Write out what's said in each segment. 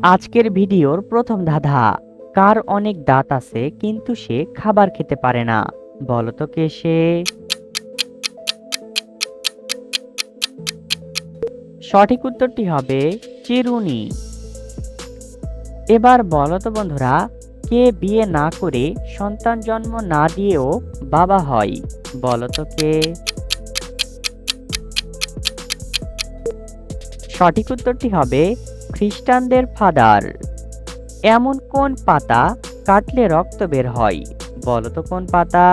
আজকের ভিডিওর প্রথম ধাঁধা। কার অনেক দাঁত আছে কিন্তু সে খাবার খেতে পারে না? বলো তো কে সে? সঠিক উত্তরটি হবে চিরুনি। এবার বলো তো বন্ধুরা, কে বিয়ে না করে সন্তান জন্ম না দিয়েও বাবা হয়? বলো তো কে? সঠিক উত্তরটি হবে খ্রিস্টানদের ফাদার। এমন কোন পাতা কাটলে রক্ত বের হয়? বলো তো কোন পাতা?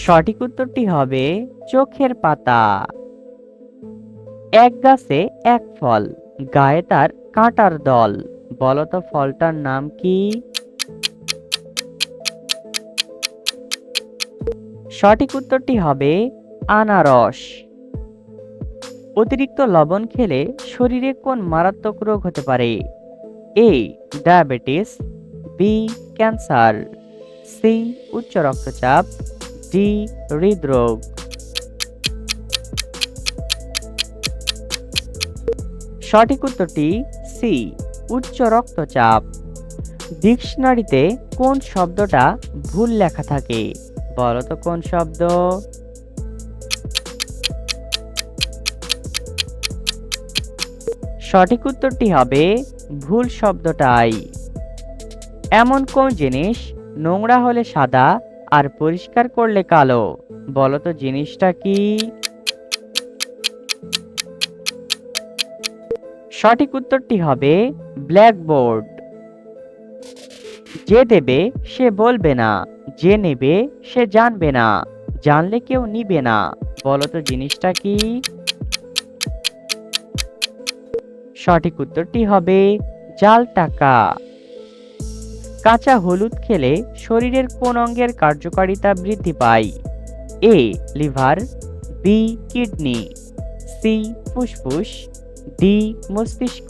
সঠিক উত্তরটি হবে চোখের পাতা। এক গাছে এক ফল, গায়ে তার কাঁটার দল। বলো তো ফলটার নাম কি? সঠিক উত্তরটি হবে আনারস। অতিরিক্ত লবণ খেলে শরীরে কোন মারাত্মক রোগ হতে পারে? A diabetes, B cancer, C উচ্চ রক্তচাপ, ডি হৃদরোগ। সঠিক উত্তরটি সি উচ্চ রক্তচাপ। ডিকশনারিতে কোন শব্দটা ভুল লেখা থাকে? বলো তো কোন শব্দ? সঠিক উত্তরটি হবে ভুল শব্দটাই। এমন কোন জিনিস নোংরা হলে সাদা আর পরিষ্কার করলে কালো? বলো তো জিনিসটা কি? সঠিক উত্তরটি হবে ব্ল্যাকবোর্ড। যে দেবে সে বলবে না, যে নেবে সে জানবে না, জানলে কেউ নিবে না। বলো তো জিনিসটা কি? সঠিক উত্তরটি হবে জাল টাকা। কাঁচা হলুদ খেলে শরীরের কোন অঙ্গের কার্যকারিতা বৃদ্ধি পায়? A liver, B kidney, C ফুসফুস, ডি মস্তিষ্ক।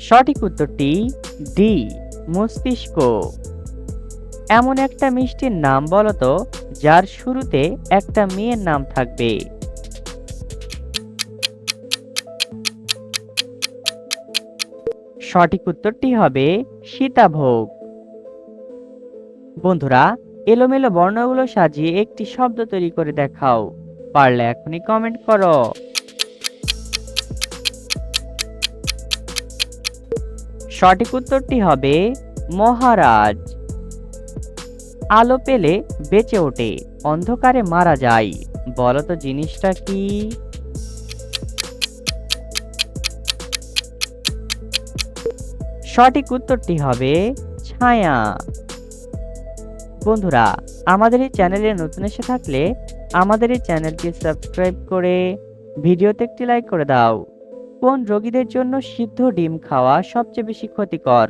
সঠিক উত্তরটি ডি মস্তিষ্ক। এমন একটা মিষ্টির নাম বলো তো যার শুরুতে একটা মেয়ের নাম থাকবে? সঠিক উত্তরটি হবে সীতাভোগ। বন্ধুরা, এলোমেলো বর্ণগুলো সাজিয়ে একটি শব্দ তৈরি করে দেখাও। পারলে এখনই কমেন্ট করো। সঠিক উত্তরটি হবে মহারাজ। আলো পেলে বেঁচে ওঠে, অন্ধকারে মারা যায়। বলো তো জিনিসটা কি? সঠিক উত্তরটি হবে ছায়া। বন্ধুরা, আমাদের এই চ্যানেলে নতুন এসে থাকলে আমাদের এই চ্যানেলটি সাবস্ক্রাইব করে ভিডিওতে একটি লাইক করে দাও। কোন রোগীদের জন্য সিদ্ধ ডিম খাওয়া সবচেয়ে বেশি ক্ষতিকর?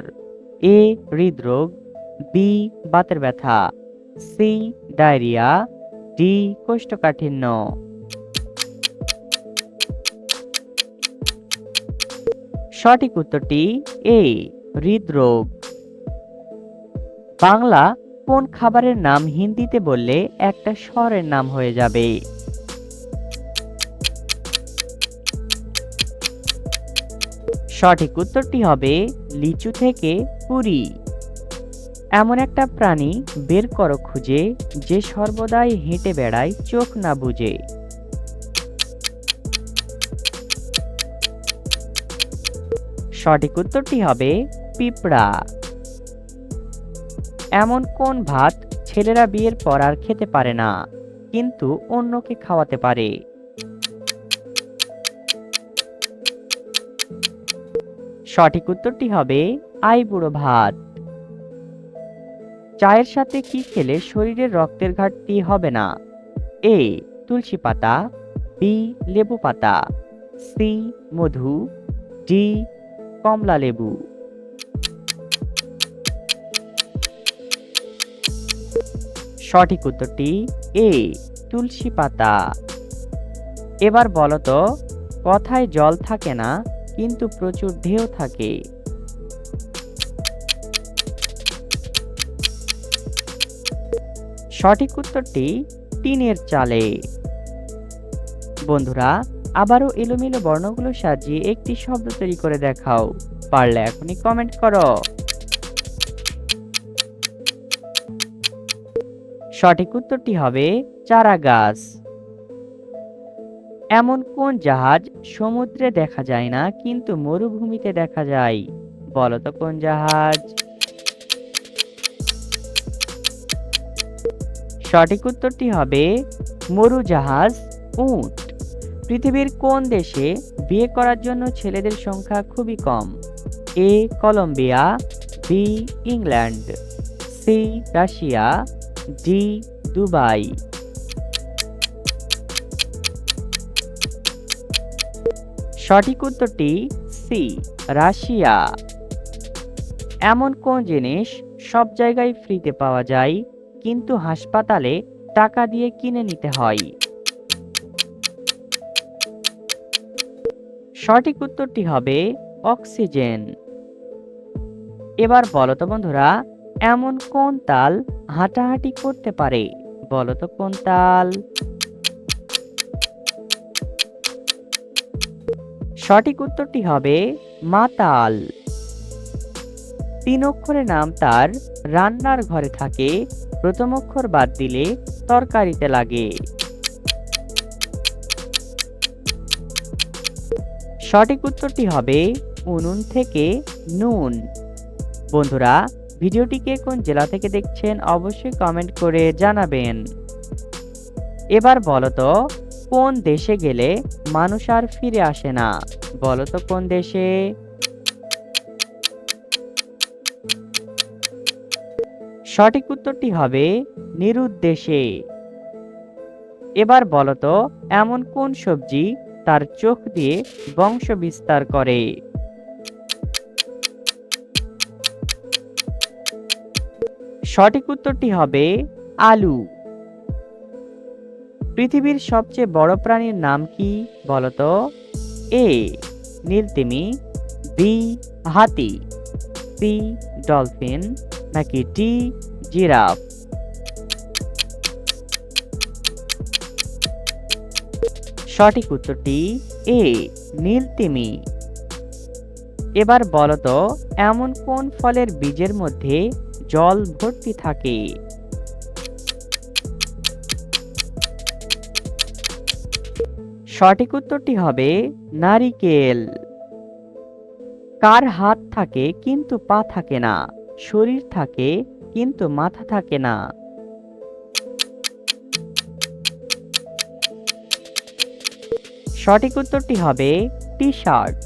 এ হৃদরোগ, বি বাতের ব্যথা, সি ডায়রিয়া, ডি কোষ্ঠকাঠিন্য। সঠিক উত্তরটি এ হৃদরোগ। বাংলা কোন খাবারের নাম হিন্দিতে বললে একটা শহরের নাম হয়ে যাবে? সঠিক উত্তরটি হবে লিচু থেকে পুরি। এমন একটা প্রাণী বের করো খুঁজে, যে সর্বদাই হেঁটে বেড়ায় চোখ না বুজে। সঠিক উত্তরটি হবে পিঁপড়া। এমন কোন ভাত ছেলেরা বিয়ের পর আর খেতে পারে না কিন্তু অন্যকে খাওয়াতে পারে? সঠিক উত্তরটি হবে আইবুড়ো ভাত। চায়ের সাথে কি খেলে শরীরের রক্তের ঘাটতি হবে না? এ তুলসী পাতা, বি লেবু পাতা, সি মধু, ডি কমলা লেবু। সঠিক উত্তরটি এ তুলসী পাতা। এবার বলো তো, কথায় জল থাকে না কিন্তু প্রচুর ঢেউ থাকে? সঠিক উত্তরটি টিনের চালে। বন্ধুরা, আবারও এলোমেলো বর্ণগুলো সাজিয়ে একটি শব্দ তৈরি করে দেখাও। পারলে এখনই কমেন্ট করো। সঠিক উত্তরটি হবে চারাগাছ। এমন কোন জাহাজ সমুদ্রে দেখা যায় না কিন্তু মরুভূমিতে দেখা যায়? বলো তো কোন জাহাজ? সঠিক উত্তরটি হবে মরুজাহাজ উট। পৃথিবীর কোন দেশে বিয়ে করার জন্য ছেলেদের সংখ্যা খুবই কম? A Colombia, B England, C Russia, D Dubai. সঠিক উত্তরটি সি রাশিয়া। এমন কোন জিনিস সব জায়গায় ফ্রিতে পাওয়া যায় কিন্তু হাসপাতালে টাকা দিয়ে কিনে নিতে হয়? সঠিক উত্তরটি হবে অক্সিজেন। এবার বলো তো বন্ধুরা, এমন কোন তাল হাঁটাহাঁটি করতে পারে? বলো তো কোন তাল? সঠিক উত্তরটি হবে মাতাল। 3 অক্ষরের নাম তার, রান্নার ঘরে থাকে, প্রথম অক্ষর বাদ দিলে তরকারিতে লাগে। সঠিক উত্তরটি হবে উনুন থেকে নুন। বন্ধুরা, ভিডিওটিকে কোন জেলা থেকে দেখছেন অবশ্যই কমেন্ট করে জানাবেন। এবার বলো তো, কোন দেশে গেলে মানুষ আর ফিরে আসে না? বলো তো কোন দেশে? সঠিক উত্তরটি হবে নিরুদ্দেশে। এবার বলো তো, এমন কোন সবজি তার চোখ দিয়ে বংশ বিস্তার করে? সঠিক উত্তরটি হবে আলু। পৃথিবীর সবচেয়ে বড় প্রাণীর নাম কি? বলো তো। এ নীলতিমি, বি হাতি, সি ডলফিন, নাকি ডি জিরাফ। সঠিক উত্তরটি এ নীলতিমি। এবার বলো তো, এমন কোন ফলের বীজের মধ্যে জল ভর্তি থাকে? সঠিক উত্তরটি হবে নারিকেল। কার হাত থাকে কিন্তু পা থাকে না, শরীর থাকে কিন্তু মাথা থাকে না? সঠিক উত্তরটি হবে টি শার্ট।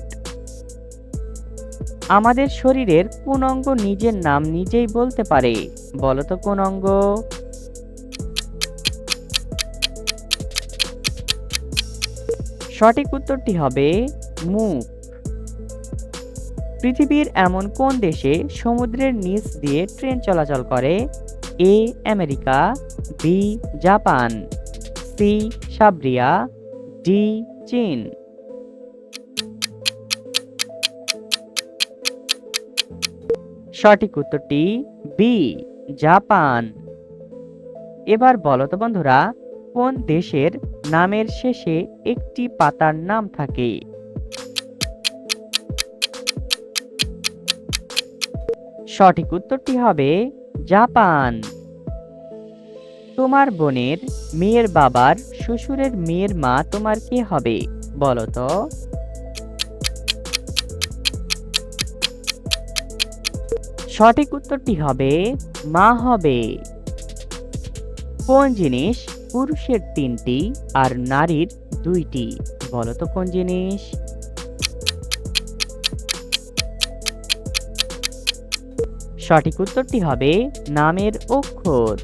আমাদের শরীরের কোন অঙ্গ নিজের নাম নিজেই বলতে পারে? বলো তো কোন অঙ্গ? সঠিক উত্তরটি হবে মুখ। পৃথিবীর এমন কোন দেশে সমুদ্রের নিচ দিয়ে ট্রেন চলাচল করে? A America, B Japan, C Siberia, D চীন। সঠিক উত্তরটি বি জাপান। এবার বলো তো বন্ধুরা, কোন দেশের নামের শেষে একটি পাতার নাম থাকে? সঠিক উত্তরটি হবে জাপান। তোমার বোনের মেয়ের বাবার শ্বশুরের মেয়ের মা তোমার কে হবে? বলো তো। সঠিক উত্তরটি হবে মা হবে। কোন জিনিস পুরুষের 3টি আর নারীর 2টি? বলো তো কোন জিনিস? সঠিক উত্তরটি হবে নামের অক্ষর।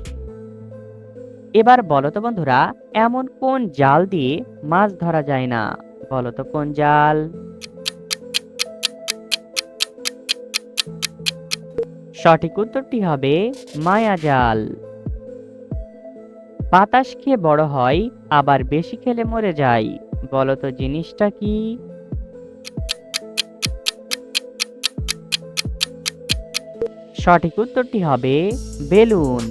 এবার বলো তো বন্ধুরা, এমন কোন জাল দিয়ে মাছ ধরা যায় না? বলো তো কোন জাল? সঠিক উত্তরটি হবে মায়াজাল। বাতাস খেয়ে বড় হয় আবার বেশি খেলে মরে যায়, বলো তো জিনিসটা কি? সঠিক উত্তরটি হবে বেলুন।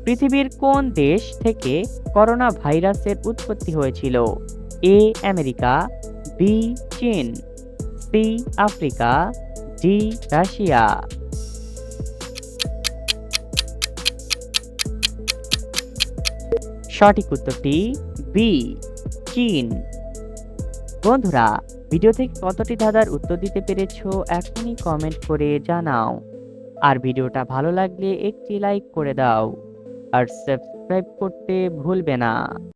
পৃথিবীর কোন দেশ থেকে করোনা ভাইরাসের উৎপত্তি হয়েছিল? এ আমেরিকা, বি চীন, সি আফ্রিকা, ডি রাশিয়া। সঠিক উত্তরটি বি চীন। বন্ধুরা, ভিডিও থেকে কতটি ধাঁধার উত্তর দিতে পেরেছো এখনই কমেন্ট করে জানাও। আর ভিডিওটা ভালো লাগলে একটি লাইক করে দাও আর সাবস্ক্রাইব করতে ভুলবে না।